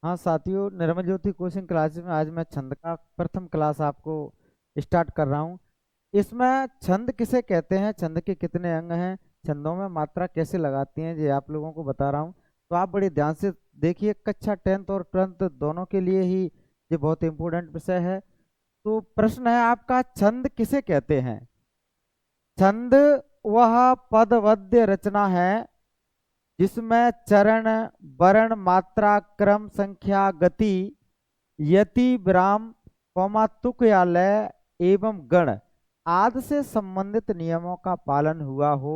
हाँ साथियों, निर्मल ज्योति coaching classes में आज मैं छंद का प्रथम क्लास आपको स्टार्ट कर रहा हूँ। इसमें छंद किसे कहते हैं, छंद के कितने अंग हैं, छंदों में मात्रा कैसे लगाती हैं, ये आप लोगों को बता रहा हूँ। तो आप बड़े ध्यान से देखिए, कक्षा 10th और 12th दोनों के लिए ही ये बहुत इंपॉर्टेंट विषय है। तो प्रश्न है आपका, छंद किसे कहते हैं। छंद वह पदवद्य रचना है जिसमें चरण, वर्ण, मात्रा, क्रम, संख्या, गति, यति, विराम, कौमा, तुक या लय एवं गण आदि से संबंधित नियमों का पालन हुआ हो,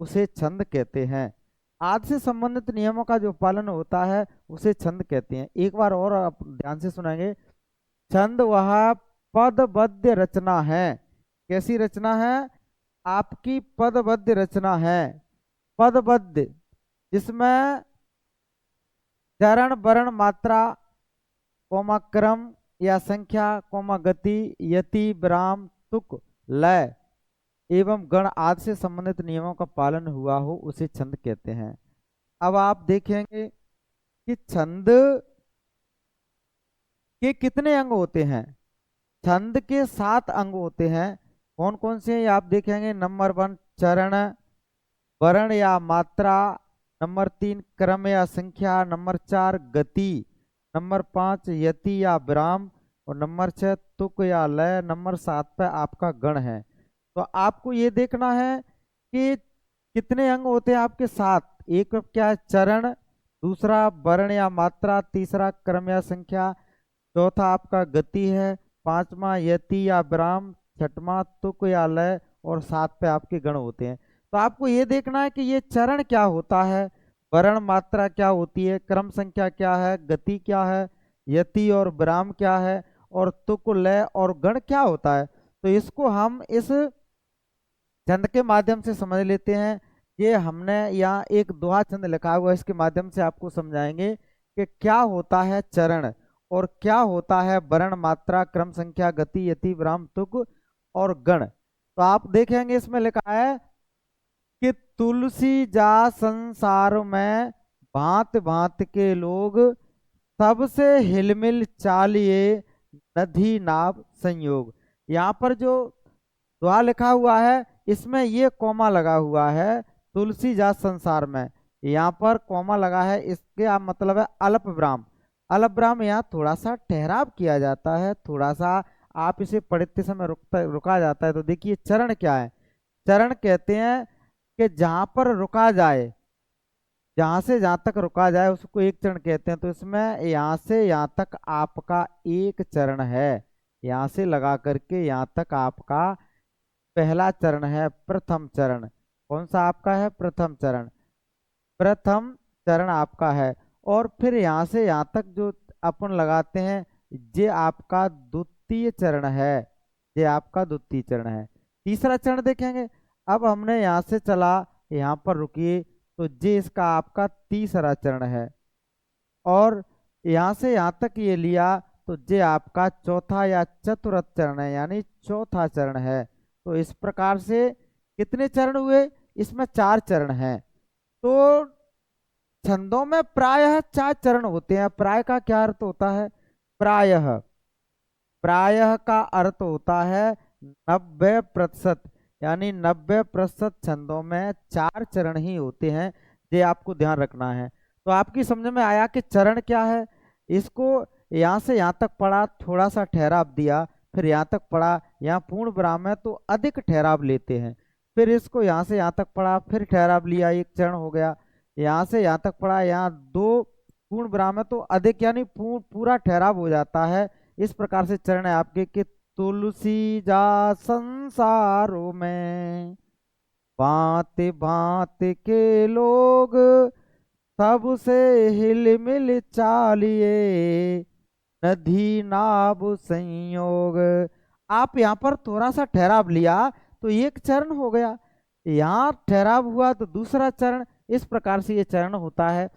उसे छंद कहते हैं। आदि से संबंधित नियमों का जो पालन होता है उसे छंद कहते हैं। एक बार और आप ध्यान से सुनेंगे। छंद वह पदबद्ध रचना है। कैसी रचना है? आपकी पदबद्ध रचना है। पदबद्ध, जिसमें चरण, वर्ण, मात्रा, कोमा, क्रम या संख्या, कोमा, गति, यति, विराम, तुक, लय एवं गण आदि से संबंधित नियमों का पालन हुआ हो, उसे छंद कहते हैं। अब आप देखेंगे कि छंद के कितने अंग होते हैं। छंद के 7 अंग होते हैं। कौन कौन से हैं ये आप देखेंगे। नंबर 1 चरण, वर्ण या मात्रा। नंबर 3 क्रम या संख्या। नंबर 4 गति। नंबर 5 यति या विराम। और नंबर 6 तुक या लय। नंबर 7 पे आपका गण है। तो आपको ये देखना है कि कितने अंग होते हैं आपके 7। एक क्या है? चरण। दूसरा वर्ण या मात्रा। तीसरा क्रम या संख्या। चौथा आपका गति है। पांचवा यति या विराम। छठवां तुक या लय। और 7 पे आपके गण होते हैं। तो आपको ये देखना है कि ये चरण क्या होता है, वर्ण मात्रा क्या होती है, क्रम संख्या क्या है, गति क्या है, यति और विराम क्या है, और तुक, लय और गण क्या होता है। तो इसको हम इस छंद के माध्यम से समझ लेते हैं। ये हमने यहाँ एक दोहा छंद लिखा हुआ है, इसके माध्यम से आपको समझाएंगे कि क्या होता है चरण और क्या होता है वर्ण, मात्रा, क्रम संख्या, गति, यति, विराम, तुक और गण। तो आप देखेंगे इसमें लिखा है कि तुलसी जा संसार में भांत भांत के लोग, सबसे हिलमिल चालिए नदी नाव संयोग। यहाँ पर जो दुआ लिखा हुआ है इसमें ये कोमा लगा हुआ है, तुलसी जात संसार में। यहाँ पर कोमा लगा है, इसके आप मतलब है अल्प विराम। अल्प विराम यहाँ थोड़ा सा ठहराव किया जाता है, थोड़ा सा आप इसे पढ़ते समय रुका जाता है। तो देखिए चरण क्या है। चरण कहते हैं कि जहां पर रुका जाए, जहां से जहां तक रुका जाए उसको एक चरण कहते हैं। तो इसमें यहाँ से यहाँ तक आपका एक चरण है। यहाँ से लगा करके यहाँ तक आपका पहला चरण है, प्रथम चरण। कौन सा आपका है? प्रथम चरण। प्रथम चरण आपका है। और फिर यहाँ से यहाँ तक जो अपन लगाते हैं, ये आपका द्वितीय चरण है। ये आपका द्वितीय चरण है। तीसरा चरण देखेंगे। अब हमने यहाँ से चला, यहाँ पर रुकिए, तो ये इसका आपका तीसरा चरण है। और यहाँ से यहाँ तक ये लिया तो ये आपका चौथा या चतुर्थ चरण है, यानी चौथा चरण है। तो इस प्रकार से कितने चरण हुए? इसमें 4 चरण हैं। तो छंदों में प्रायः 4 चरण होते हैं। प्राय का क्या अर्थ होता है? प्रायः, प्रायः का अर्थ होता है 90%, यानी 90% छंदों में 4 चरण ही होते हैं। ये आपको ध्यान रखना है। तो आपकी समझ में आया कि चरण क्या है। इसको यहाँ से यहाँ तक पढ़ा, थोड़ा सा ठहराव दिया, फिर यहाँ तक पढ़ा, यहाँ पूर्ण विराम है तो अधिक ठहराव लेते हैं। फिर इसको यहाँ से यहाँ तक पढ़ा, फिर ठहराव लिया, एक चरण हो गया। यहाँ से यहाँ तक पढ़ा, यहाँ 2 पूर्ण विराम है तो अधिक, यानी पूरा ठहराव हो जाता है। इस प्रकार से चरण है आपके कि तुलसी जा संसारों में भांति भांति के लोग, सबसे हिल मिल चालिए नदी नाव संयोग। आप यहाँ पर थोड़ा सा ठहराव लिया तो एक चरण हो गया, यहाँ ठहराव हुआ तो दूसरा चरण। इस प्रकार से ये चरण होता है।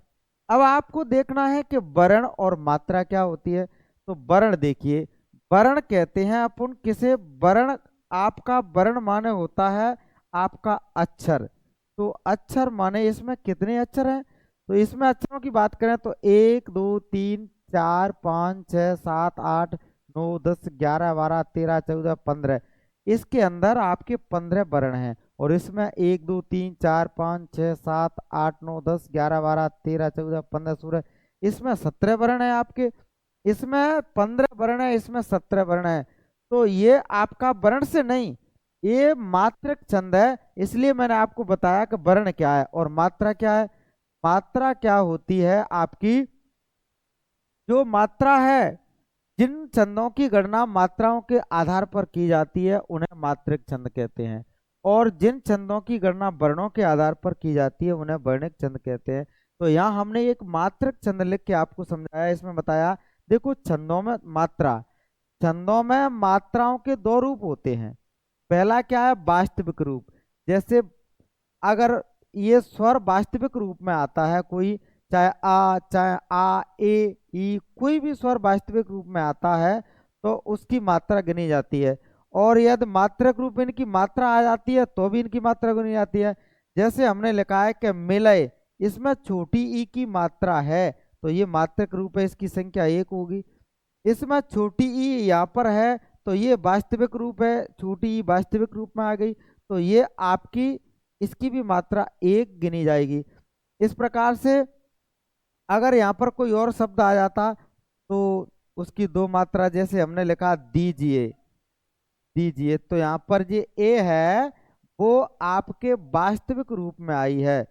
अब आपको देखना है कि वर्ण और मात्रा क्या होती है। तो वर्ण देखिए, वर्ण कहते हैं अपन किसे? वर्ण, आपका वर्ण माने होता है आपका अक्षर। तो अक्षर माने इसमें कितने अक्षर हैं? तो इसमें अक्षरों की बात करें तो 1 2 3 4 5 6 7 8 9 10 11 12 13 14 15, इसके अंदर आपके 15 वर्ण हैं। और इसमें 1 2 3 4 5 6 7 8 9 10 11 12 13 14 15 16, इसमें 17 वर्ण है आपके। इसमें 15 वर्ण है, इसमें 17 वर्ण है। तो ये आपका वर्ण से नहीं, ये मात्रक छंद है। इसलिए मैंने आपको बताया कि वर्ण क्या है और मात्रा क्या है। मात्रा क्या होती है आपकी, जो मात्रा है, जिन छंदों की गणना मात्राओं के आधार पर की जाती है उन्हें मात्रक छंद कहते हैं, और जिन छंदों की गणना वर्णों के आधार पर की जाती है उन्हें वर्णिक छंद कहते हैं। तो यहाँ हमने एक मात्रक छंद लिख के आपको समझाया। इसमें बताया, देखो छंदों में मात्रा, छंदों में मात्राओं के दो रूप होते हैं। पहला क्या है, वास्तविक रूप। जैसे अगर ये स्वर वास्तविक रूप में आता है कोई, चाहे आ ए ई, कोई भी स्वर वास्तविक रूप में आता है तो उसकी मात्रा गिनी जाती है। और यदि मात्रक रूप इनकी मात्रा आ जाती है तो भी इनकी मात्रा गिनी जाती है। जैसे हमने लिखा है कि मिलय, इसमें छोटी ई की मात्रा है तो ये मात्रक रूप है, इसकी संख्या 1 होगी। इसमें छोटी ई यहाँ पर है तो ये वास्तविक रूप है, छोटी ई वास्तविक रूप में आ गई तो ये आपकी, इसकी भी मात्रा 1 गिनी जाएगी। इस प्रकार से अगर यहाँ पर कोई और शब्द आ जाता तो उसकी 2 मात्रा, जैसे हमने लिखा दीजिए, दीजिए, तो यहाँ पर जो ए है वो आपके वास्तविक रूप में आई है,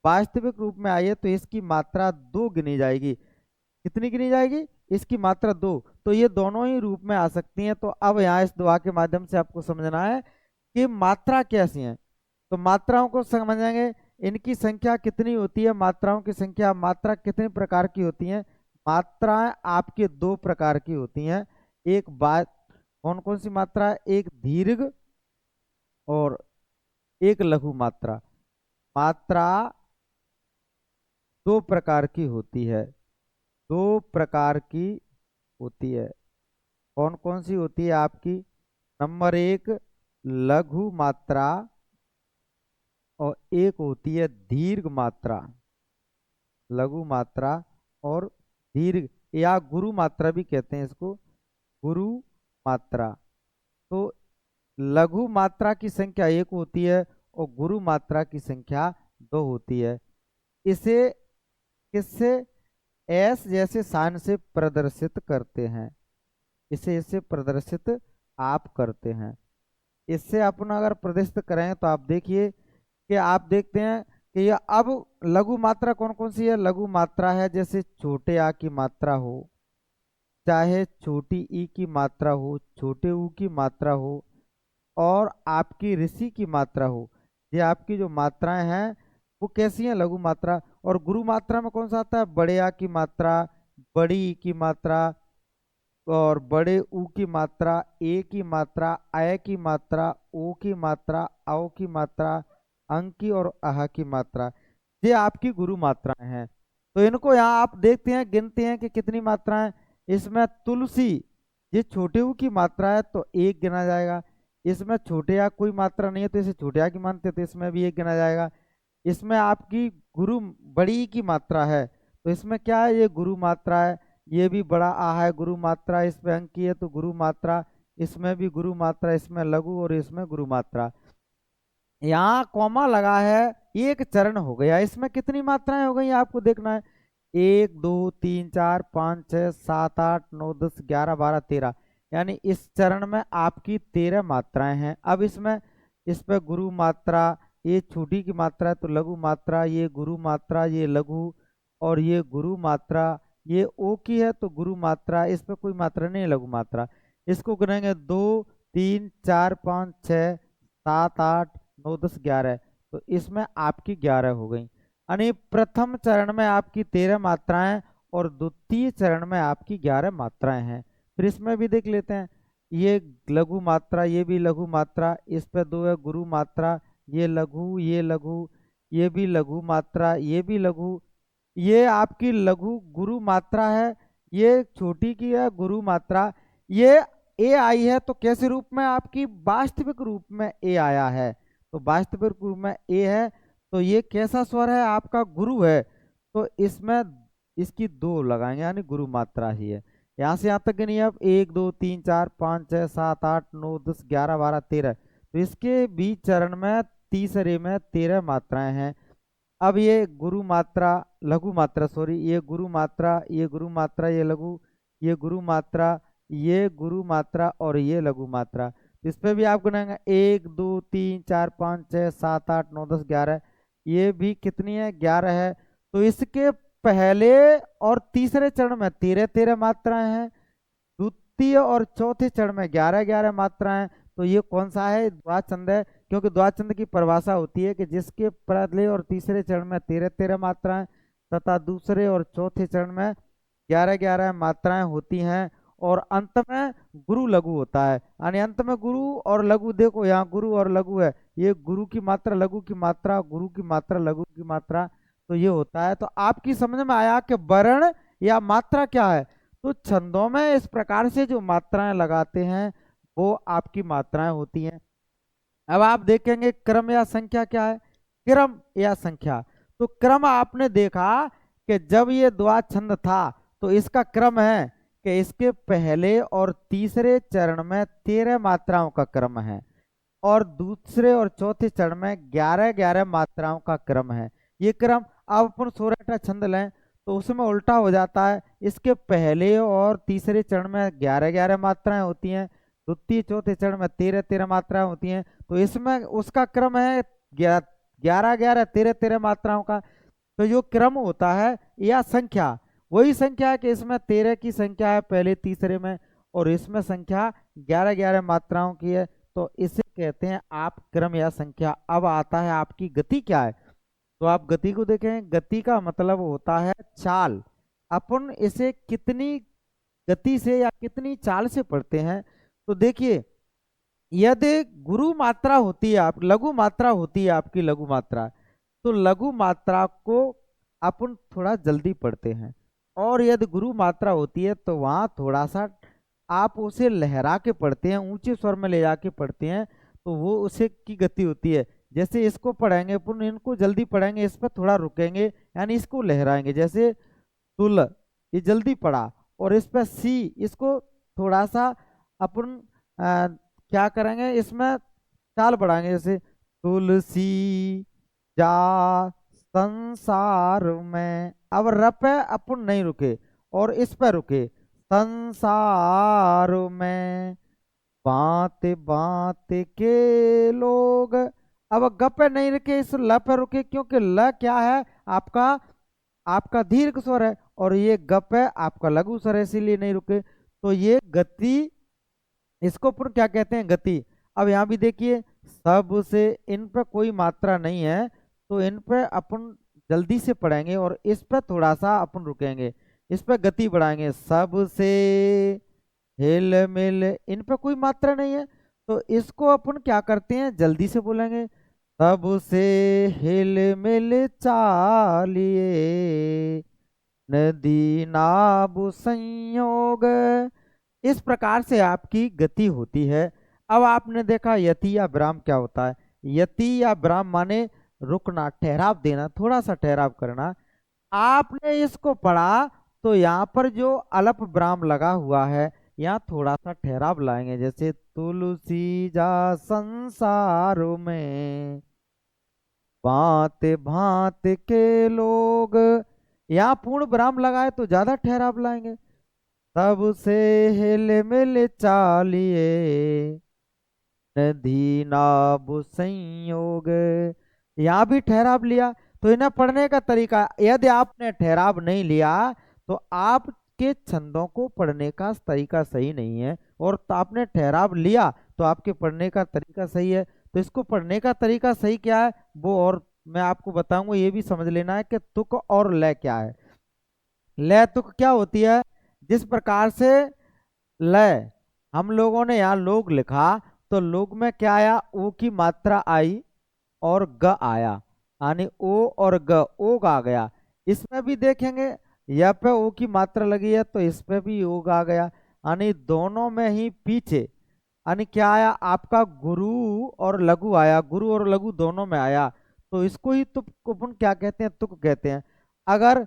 वास्तविक रूप में आई है तो इसकी मात्रा 2 गिनी जाएगी। कितनी गिनी जाएगी, इसकी मात्रा 2। तो ये दोनों ही रूप में आ सकती हैं। तो अब यहाँ इस दुआ के माध्यम से आपको समझना है कि मात्रा कैसी है। तो मात्राओं को समझेंगे, इनकी संख्या कितनी होती है, मात्राओं की संख्या, मात्रा कितने प्रकार की होती हैं। मात्राएं आपके 2 प्रकार की होती हैं। एक बात, कौन कौन सी मात्रा है, एक दीर्घ और एक लघु मात्रा। मात्रा 2 प्रकार की होती है, 2 प्रकार की होती है। कौन कौन सी होती है आपकी, नंबर 1 लघु मात्रा और एक होती है दीर्घ मात्रा। लघु मात्रा और दीर्घ, या गुरु मात्रा भी कहते हैं इसको, गुरु मात्रा। तो लघु मात्रा की संख्या 1 होती है और गुरु मात्रा की संख्या 2 होती है। इसे किससे, एस जैसे साइन से प्रदर्शित करते हैं, इसे प्रदर्शित आप करते हैं। इससे अपन अगर प्रदर्शित करें तो आप देखिए कि आप देखते हैं कि यह अब लघु मात्रा कौन कौन सी है। लघु मात्रा है जैसे छोटे आ की मात्रा हो, चाहे छोटी ई की मात्रा हो, छोटे ऊ की मात्रा हो, और आपकी ऋषि की मात्रा हो। ये आपकी जो मात्राएं हैं वो कैसी हैं, लघु मात्रा। और गुरु मात्रा में कौन सा आता है, बड़े आ की मात्रा, बड़ी ई की मात्रा, और बड़े ऊ की मात्रा, ए की मात्रा, अय की मात्रा, ओ की मात्रा, औ की मात्रा, अंक की और अह की मात्रा। ये आपकी गुरु मात्राएं हैं। तो इनको यहाँ आप देखते हैं, गिनते हैं कि कितनी मात्राएं। इसमें तुलसी, ये छोटे ऊ की मात्रा है तो 1 गिना जाएगा। इसमें छोटे आ कोई मात्रा नहीं है तो इसे छोटे आ की मानते हैं तो इसमें भी 1 गिना जाएगा। इसमें आपकी गुरु बड़ी की मात्रा है तो इसमें क्या है, ये गुरु मात्रा है। ये भी बड़ा आ है, गुरु मात्रा, इसमें अंक की है तो गुरु मात्रा, इसमें भी गुरु मात्रा, इसमें लघु और इसमें गुरु मात्रा। यहाँ कॉमा लगा है, एक चरण हो गया। इसमें कितनी मात्राएं हो गई आपको देखना है, 1 2 3 4 5 6 7 8 9 10 11 12 13, यानी इस चरण में आपकी 13 मात्राएं हैं। अब इसमें, इस पे गुरु मात्रा, ये छोटी की मात्रा है तो लघु मात्रा, ये गुरु मात्रा, ये लघु, और ये गुरु मात्रा, ये ओ की है तो गुरु मात्रा, इस पे कोई मात्रा नहीं है, लघु मात्रा। इसको गिनेंगे 2 3 4 5 6 7 8 9 10 11, तो इसमें आपकी 11 हो गई। यानी प्रथम चरण में आपकी 13 मात्राएं और द्वितीय चरण में आपकी 11 मात्राएं हैं। फिर इसमें भी देख लेते हैं, ये लघु मात्रा, ये भी लघु मात्रा, इस पे 2 है गुरु मात्रा, ये लघु, ये लघु, ये भी लघु मात्रा, ये भी लघु, ये आपकी लघु गुरु मात्रा है, ये छोटी की है गुरु मात्रा। ये ए आई है तो कैसे रूप में, आपकी वास्तविक रूप में ए आया है, तो वास्तविक रूप में ए है तो ये कैसा स्वर है, आपका गुरु है। तो इसमें इसकी 2 लगाएंगे यानी गुरु मात्रा ही है। यहाँ से यहाँ तक कि नहीं, अब 1 2 3 4 5 6 7 8 9 10 11 12 13, तो इसके बीच चरण में तीसरे में 13 मात्राएं हैं। अब ये गुरु मात्रा, लघु मात्रा, सॉरी, ये गुरु मात्रा, ये गुरु मात्रा, ये लघु, ये गुरु मात्रा, ये गुरु मात्रा और ये लघु मात्रा। तो इस पे भी आप गिनाएंगे 1 2 3 4 5 6 7 8 9 10 11, ये भी कितनी है, 11 है। तो इसके पहले और तीसरे चरण में 13 13 मात्राएं हैं, द्वितीय और चौथे चरण में 11 11 मात्राएं। तो ये कौन सा है, द्वाचंद है, क्योंकि द्वाचंद की परिभाषा होती है कि जिसके पहले और तीसरे चरण में 13 13 मात्राएं तथा दूसरे और चौथे चरण में 11 11 मात्राएं होती हैं, और अंत में गुरु लघु होता है। यानी अंत में गुरु और लघु, देखो यहाँ गुरु और लघु है, ये गुरु की मात्रा, लघु की मात्रा, गुरु की मात्रा, लघु की मात्रा, तो ये होता है। तो आपकी समझ में आया कि वर्ण या मात्रा क्या है। तो छंदों में इस प्रकार से जो मात्राएं लगाते हैं वो आपकी मात्राएं होती हैं। अब आप देखेंगे क्रम या संख्या क्या है, क्रम या संख्या। तो क्रम आपने देखा कि जब ये द्वाछंद था तो इसका क्रम है कि इसके पहले और तीसरे चरण में 13 मात्राओं का क्रम है, और दूसरे और चौथे चरण में 11 11 मात्राओं का क्रम है। ये क्रम, अब अपन सोरठा छंद लें तो उसमें उल्टा हो जाता है, इसके पहले और तीसरे चरण में 11 11 मात्राएं होती हैं, द्वितीय चौथे चरण में 13 13 मात्राएं होती हैं। तो इसमें उसका क्रम है 11 11 13 13 मात्राओं का। तो जो क्रम होता है या संख्या, वही संख्या है कि इसमें 13 की संख्या है पहले तीसरे में, और इसमें संख्या 11 11 मात्राओं की है। तो इसे कहते हैं आप क्रम या संख्या। अब आता है आपकी गति क्या है। तो आप गति को देखें, गति का मतलब होता है चाल। अपन इसे कितनी गति से या कितनी चाल से पढ़ते हैं। तो देखिए, यदि गुरु मात्रा होती है, आप लघु मात्रा होती है आपकी लघु मात्रा, तो लघु मात्रा को अपन थोड़ा जल्दी पढ़ते हैं, और यदि गुरु मात्रा होती है तो वहाँ थोड़ा सा आप उसे लहरा के पढ़ते हैं, ऊंचे स्वर में ले जाके पढ़ते हैं, तो वो उसे की गति होती है। जैसे इसको पढ़ेंगे अपन, इनको जल्दी पढ़ेंगे, इस पर थोड़ा रुकेंगे, यानी इसको लहराएंगे। जैसे तुल, ये जल्दी पढ़ा, और इस पर सी, इसको थोड़ा सा अपन क्या करेंगे, इसमें चाल बढ़ाएंगे। जैसे तुलसी जा संसार में, अब र पे अपन नहीं रुके और इस पे रुके, संसार में बात बात के लोग। अब ग पे नहीं रुके, इस ल पे रुके, क्योंकि ल क्या है आपका, आपका दीर्घ स्वर है, और ये ग पे आपका लघु स्वर है, इसीलिए नहीं रुके। तो ये गति, इसको अपन क्या कहते हैं, गति। अब यहाँ भी देखिए, सब से इन पे कोई मात्रा नहीं है, तो इन पे अपन जल्दी से पढ़ेंगे, और इस पे थोड़ा सा अपन रुकेंगे, इस पे गति बढ़ाएंगे। सब से हिल मिल, इन पे कोई मात्रा नहीं है, तो इसको अपन क्या करते हैं, जल्दी से बोलेंगे। सब से हिल मिल चालिए, नदी नाब संयोग। इस प्रकार से आपकी गति होती है। अब आपने देखा यति या विराम क्या होता है। यति या विराम माने रुकना, ठहराव देना, थोड़ा सा ठहराव करना। आपने इसको पढ़ा तो यहाँ पर जो अल्प विराम लगा हुआ है, यहाँ थोड़ा सा ठहराव लाएंगे। जैसे तुलसी जा संसार में भांत भांत के लोग, यहाँ पूर्ण विराम लगाए तो ज्यादा ठहराव लाएंगे। सबसे हिल मिल चालिए, नदी नाब संयोग, यहाँ भी ठहराव लिया। तो इन्हें पढ़ने का तरीका, यदि आपने ठहराव नहीं लिया तो आपके छंदों को पढ़ने का तरीका सही नहीं है, और तो आपने ठहराव लिया तो आपके पढ़ने का तरीका सही है। तो इसको पढ़ने का तरीका सही क्या है वो और मैं आपको बताऊंगा, ये भी समझ लेना है कि तुक और लय क्या है। लय तुक क्या होती है, जिस प्रकार से लय हम लोगों ने यहाँ लोग लिखा, तो लोग में क्या आया, ओ की मात्रा आई और ग आया, यानी ओ और ग, ओग आ गया। इसमें भी देखेंगे, यह पे ओ की मात्रा लगी है तो इस पे भी ओग आ गया, यानी दोनों में ही पीछे, यानी क्या आया आपका, गुरु और लघु आया, गुरु और लघु दोनों में आया। तो इसको ही तुक अपन क्या कहते हैं, तुक कहते हैं। अगर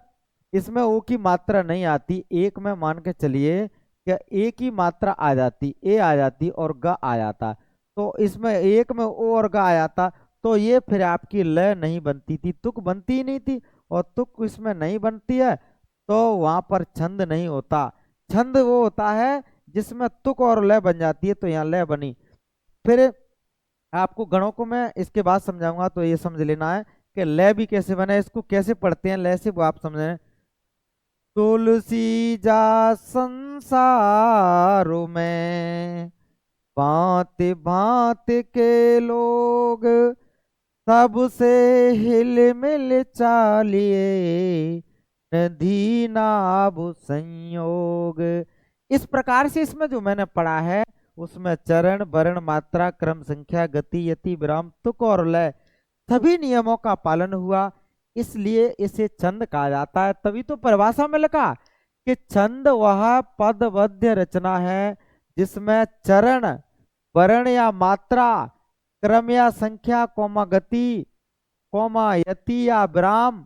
इसमें ओ की मात्रा नहीं आती, एक में मान के चलिए कि ए की मात्रा आ जाती, ए आ जाती और ग आ जाता, तो इसमें एक में ओ और ग आ जाता, तो ये फिर आपकी लय नहीं बनती थी, तुक बनती ही नहीं थी, और तुक इसमें नहीं बनती है तो वहां पर छंद नहीं होता। छंद वो होता है जिसमें तुक और लय बन जाती है, तो यहाँ लय बनी। फिर आपको गणों को मैं इसके बाद समझाऊंगा, तो ये समझ लेना है कि लय भी कैसे बने, इसको कैसे पढ़ते हैं लय से, वो आप समझें। तुलसी जा संसारों में भांति भांति के लोग, सबसे हिल मिल चालिए नदी नाभ संयोग। इस प्रकार से इसमें जो मैंने पढ़ा है उसमें चरण वर्ण मात्रा क्रम संख्या गति यति विराम तुक और लय सभी नियमों का पालन हुआ, इसलिए इसे छंद कहा जाता है। तभी तो परिभाषा में लिखा कि छंद वह पदबद्ध रचना है जिसमें चरण वर्ण या मात्रा क्रम या संख्या कोमा गति कोमा यति या विराम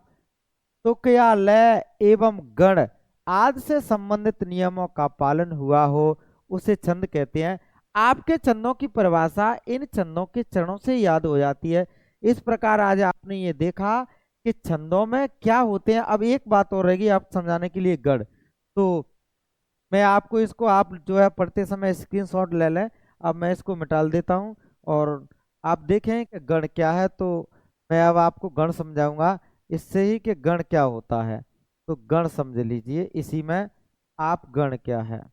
तुक या लय एवं गण आदि से संबंधित नियमों का पालन हुआ हो, उसे छंद कहते हैं। आपके छंदों की परिभाषा इन छंदों के चरणों से याद हो जाती है। इस प्रकार आज आपने ये देखा कि छंदों में क्या होते हैं। अब एक बात और रहेगी आप समझाने के लिए, गढ़। तो मैं आपको इसको, आप जो है पढ़ते समय स्क्रीनशॉट ले लें। अब मैं इसको मिटा देता हूँ और आप देखें कि गण क्या है। तो मैं अब आपको गण समझाऊंगा इससे ही कि गण क्या होता है। तो गण समझ लीजिए इसी में, आप गण क्या है।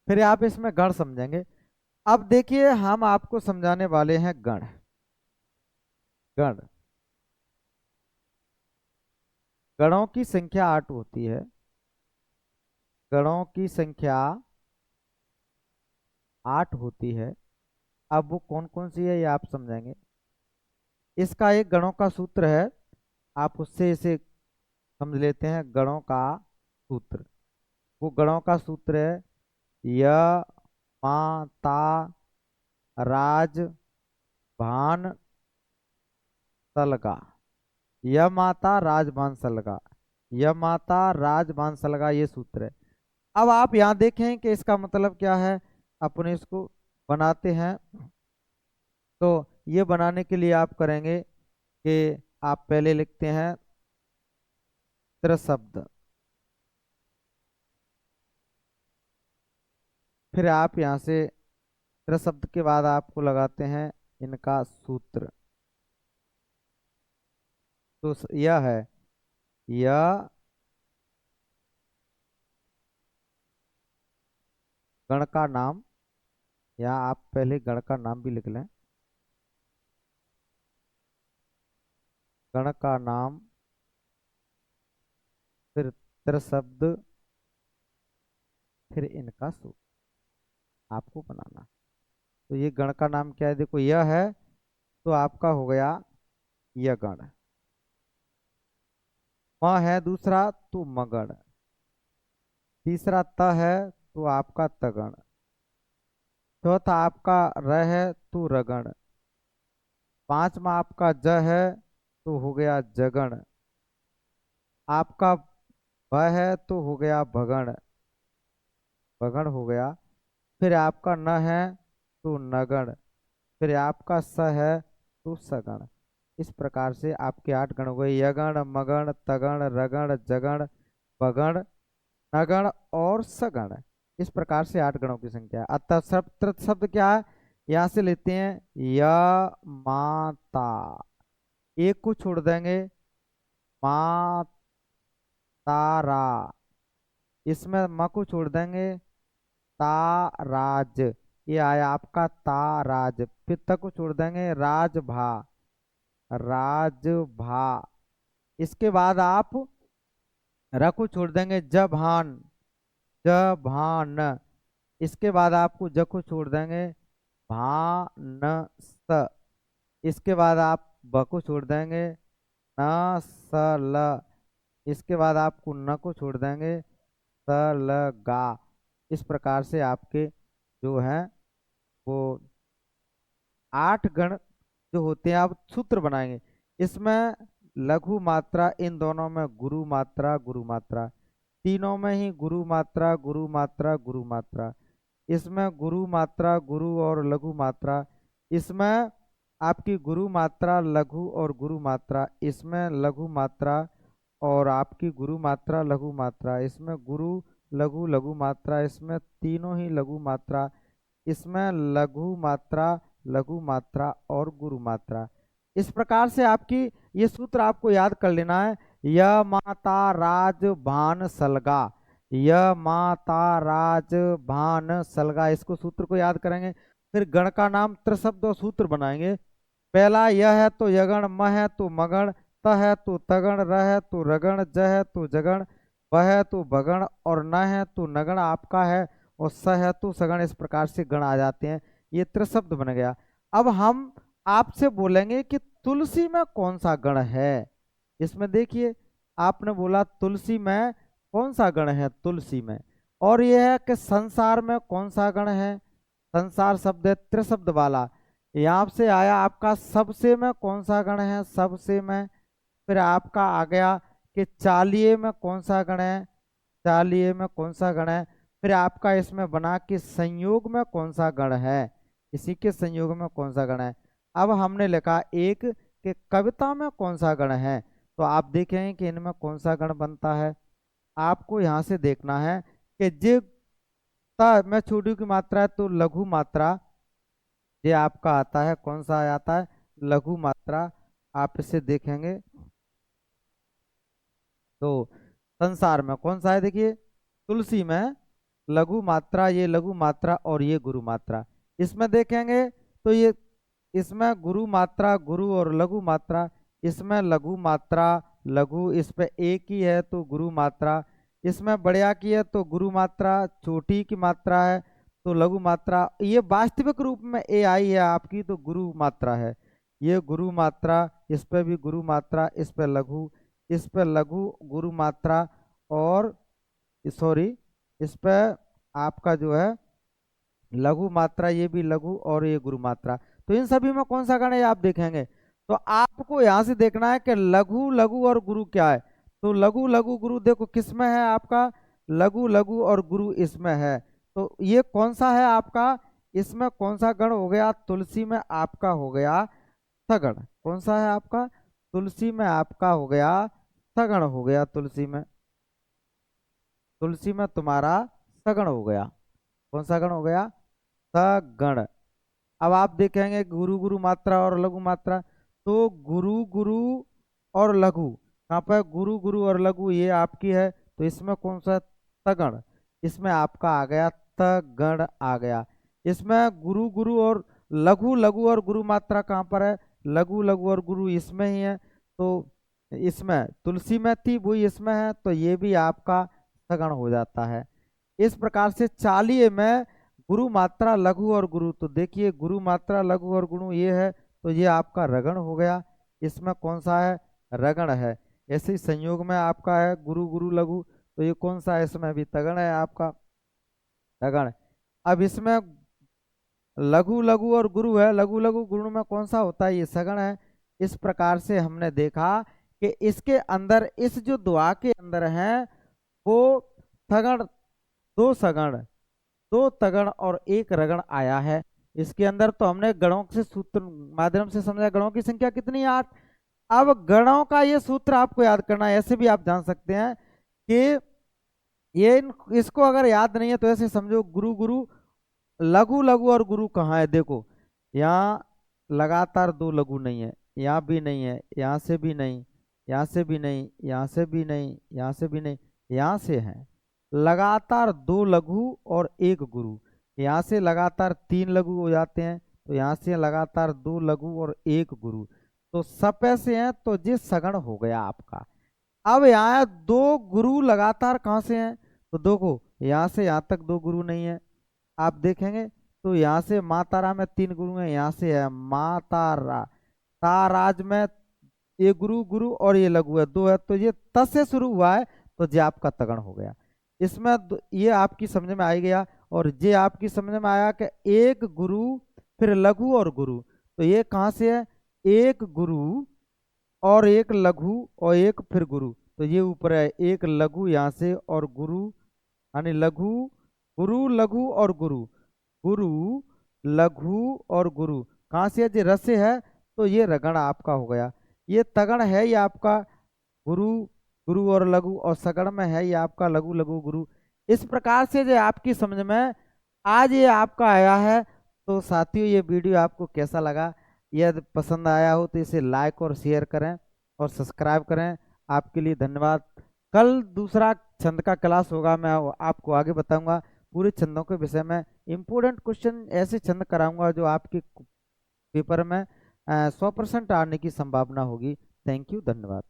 फिर आप इसमें गण समझेंगे। अब देखिए हम आपको समझाने वाले हैं गण। गण, गणों की संख्या 8 होती है। गणों की संख्या 8 होती है। अब वो कौन कौन सी है ये आप समझेंगे। इसका एक गणों का सूत्र है, आप उससे इसे समझ लेते हैं। गणों का सूत्र, वो गणों का सूत्र है य मा ता राज भान सलगा। य माता राजभान सलगा, य माता राजभान सलगा, ये सूत्र है। अब आप यहाँ देखें कि इसका मतलब क्या है। अपने इसको बनाते हैं। तो ये बनाने के लिए आप करेंगे कि आप पहले लिखते हैं त्रिशब्द, फिर आप यहाँ से त्रिशब्द के बाद आपको लगाते हैं इनका सूत्र। तो यह है यह गण का नाम, या आप पहले गण का नाम भी लिख लें। गण का नाम, फिर त्रिशब्द, फिर इनका सूत्र आपको बनाना। तो ये गण का नाम क्या है, देखो यह है, तो आपका हो गया यह गण। म है दूसरा तो मगण, तीसरा त है तो आपका तगण, चौथा आपका र है तो रगण, पांचवा आपका ज है तो हो गया जगण, आपका भ है तो हो गया भगण, भगण हो गया। फिर आपका न है तो नगण, फिर आपका स है तो सगण। इस प्रकार से आपके 8 गण हो गए, यगण मगण तगण रगण जगण भगण नगण और सगण। इस प्रकार से 8 गणों की संख्या है। अतः शब्द शब्द क्या है, यहाँ से लेते हैं य माता, एक को छोड़ देंगे मा तारा, इसमें म को छोड़ देंगे ताराज, ये आया आपका ताराज। फिर त को छोड़ देंगे राजभा, राजभा। इसके बाद आप र को छोड़ देंगे जभान, ज भा न। इसके बाद आपको ज को छोड़ देंगे, भा न स। इसके बाद आप ब को छोड़ देंगे, न स ल। इसके बाद आपको न को छोड़ देंगे, स ल गा। इस प्रकार से आपके जो है वो 8 गण जो होते हैं आप सूत्र बनाएंगे। इसमें लघु मात्रा, इन दोनों में गुरु मात्रा गुरु मात्रा, तीनों में ही गुरु मात्रा गुरु मात्रा गुरु मात्रा। इसमें गुरु मात्रा गुरु और लघु मात्रा, इसमें आपकी गुरु मात्रा लघु और गुरु मात्रा, इसमें लघु मात्रा और आपकी गुरु मात्रा लघु मात्रा, इसमें गुरु लघु लघु मात्रा, इसमें तीनों ही लघु मात्रा, इसमें लघु मात्रा लघु मात्रा और गुरु मात्रा। इस प्रकार से आपकी ये सूत्र आपको याद कर लेना है। य माता राज भान सलगा, य माता राज भान सलगा, इसको सूत्र को याद करेंगे। फिर गण का नाम त्रिशब्द और सूत्र बनाएंगे। पहला यह है तो यगण, म है तो मगण, त है तो तगण, र है तो रगण, ज है तो जगण, ब है तो बगण और न है तो नगण आपका है, और स है तो सगण। इस प्रकार से गण आ जाते हैं। ये त्रिशब्द बन गया। अब हम आपसे बोलेंगे कि तुलसी में कौन सा गण है। इसमें देखिए आपने बोला तुलसी में कौन सा गण है, तुलसी में। और यह है कि संसार में कौन सा गण है, संसार शब्द है त्रिशब्द वाला। यहाँ से आया आपका सबसे में कौन सा गण है, सबसे में। फिर आपका आ गया कि चालिये में कौन सा गण है, चालिये में कौन सा गण है। फिर आपका इसमें बना कि संयोग में कौन सा गण है, इसी के संयोग में कौन सा गण है। अब हमने लिखा एक कि कविता में कौन सा गण है, तो आप देखेंगे कि इनमें कौन सा गण बनता है। आपको यहाँ से देखना है कि जे ता में छोटी की मात्रा है तो लघु मात्रा, ये आपका आता है कौन सा आता है, लघु मात्रा। आप इसे देखेंगे तो संसार में कौन सा है, देखिए तुलसी में लघु मात्रा, ये लघु मात्रा और ये गुरु मात्रा। इसमें देखेंगे तो ये इसमें गुरु मात्रा गुरु और लघु मात्रा, इसमें लघु मात्रा लघु, इस पे एक ही है तो गुरु मात्रा, इसमें बढ़िया की है तो गुरु मात्रा, छोटी की मात्रा है तो लघु मात्रा। ये वास्तविक रूप में ए आई है आपकी तो गुरु मात्रा है। ये गुरु मात्रा, इस पे भी गुरु मात्रा, इस पे लघु, इस पे लघु गुरु मात्रा, और सॉरी इस पे आपका जो है लघु मात्रा, ये भी लघु और ये गुरु मात्रा। तो इन सभी में कौन सा गण है आप देखेंगे। तो आपको यहां से देखना है कि लघु लघु और गुरु क्या है। तो लघु लघु गुरु देखो किस में है आपका, लघु लघु और गुरु इसमें है। तो ये कौन सा है आपका, इसमें कौन सा गण हो गया, तुलसी में आपका हो गया सगण। कौन सा है आपका, तुलसी में आपका हो गया सगण, हो गया तुलसी में, तुलसी में तुम्हारा सगण हो गया। कौन सा गण हो गया, सगण। अब आप देखेंगे गुरु गुरु मात्रा और लघु मात्रा, तो गुरु गुरु और लघु कहाँ पर, गुरु गुरु और लघु ये आपकी है। तो इसमें कौन सा, तगण, इसमें आपका आ गया तगण आ गया। इसमें गुरु गुरु और लघु लघु और गुरु मात्रा कहाँ पर है, लघु लघु और गुरु इसमें ही है। तो इसमें तुलसी में थी वही इसमें है, तो ये भी आपका सगण हो जाता है। इस प्रकार से चालीय में गुरु मात्रा लघु और गुरु, तो देखिए गुरु मात्रा लघु और गुरु ये है, तो ये आपका रगण हो गया। इसमें कौन सा है, रगण है। ऐसे ही संयोग में आपका है गुरु गुरु लघु, तो ये कौन सा है, इसमें भी तगण है आपका, तगण। अब इसमें लघु लघु और गुरु है, लघु लघु गुरु में कौन सा होता है, ये सगण है। इस प्रकार से हमने देखा कि इसके अंदर इस जो दुआ के अंदर है वो सगण, दो सगण, दो तगण और एक रगण आया है इसके अंदर। तो हमने गणों से सूत्र माध्यम से समझा गणों की संख्या कितनी है, 8। अब गणों का ये सूत्र आपको याद करना है। ऐसे भी आप जान सकते हैं कि ये इसको अगर याद नहीं है तो ऐसे समझो गुरु गुरु, लघु लघु और गुरु कहाँ है, देखो यहाँ लगातार दो लघु नहीं है, यहाँ भी नहीं है, यहाँ से भी नहीं, यहाँ से भी नहीं, यहाँ से भी नहीं, यहाँ से भी नहीं, यहाँ से है लगातार दो लघु और एक गुरु। यहाँ से लगातार 3 लघु हो जाते हैं, तो यहाँ से लगातार 2 लघु और एक गुरु, तो सपे से हैं, तो जिस सगण हो गया आपका। अब यहाँ 2 गुरु लगातार कहाँ से हैं, तो देखो यहाँ से यहाँ तक 2 गुरु नहीं है। आप देखेंगे तो यहाँ से माँ तारा में 3 गुरु हैं, यहाँ से है माँ तारा, ताराज में ये गुरु गुरु और ये लघु है 2 है, तो ये त से शुरू हुआ है, तो जे आपका तगड़ हो गया। इसमें ये आपकी समझ में आ गया। और जे आपकी समझ में आया कि एक गुरु फिर लघु और गुरु, तो ये कहाँ से है, एक गुरु और एक लघु और एक फिर गुरु, तो ये ऊपर है एक लघु यहाँ से और गुरु, यानी लघु गुरु लघु और गुरु, गुरु लघु और गुरु कहाँ से है, जो रस से है, तो ये रगड़ आपका हो गया। ये तगड़ है ये आपका गुरु गुरु और लघु, और सगड़ में है ये आपका लघु लघु गुरु। इस प्रकार से जो आपकी समझ में आज ये आपका आया है। तो साथियों, ये वीडियो आपको कैसा लगा, यदि पसंद आया हो तो इसे लाइक और शेयर करें और सब्सक्राइब करें। आपके लिए धन्यवाद। कल दूसरा छंद का क्लास होगा, मैं आपको आगे बताऊंगा पूरे छंदों के विषय में। इम्पोर्टेंट क्वेश्चन ऐसे छंद कराऊंगा जो आपके पेपर में 100% आने की संभावना होगी। थैंक यू, धन्यवाद।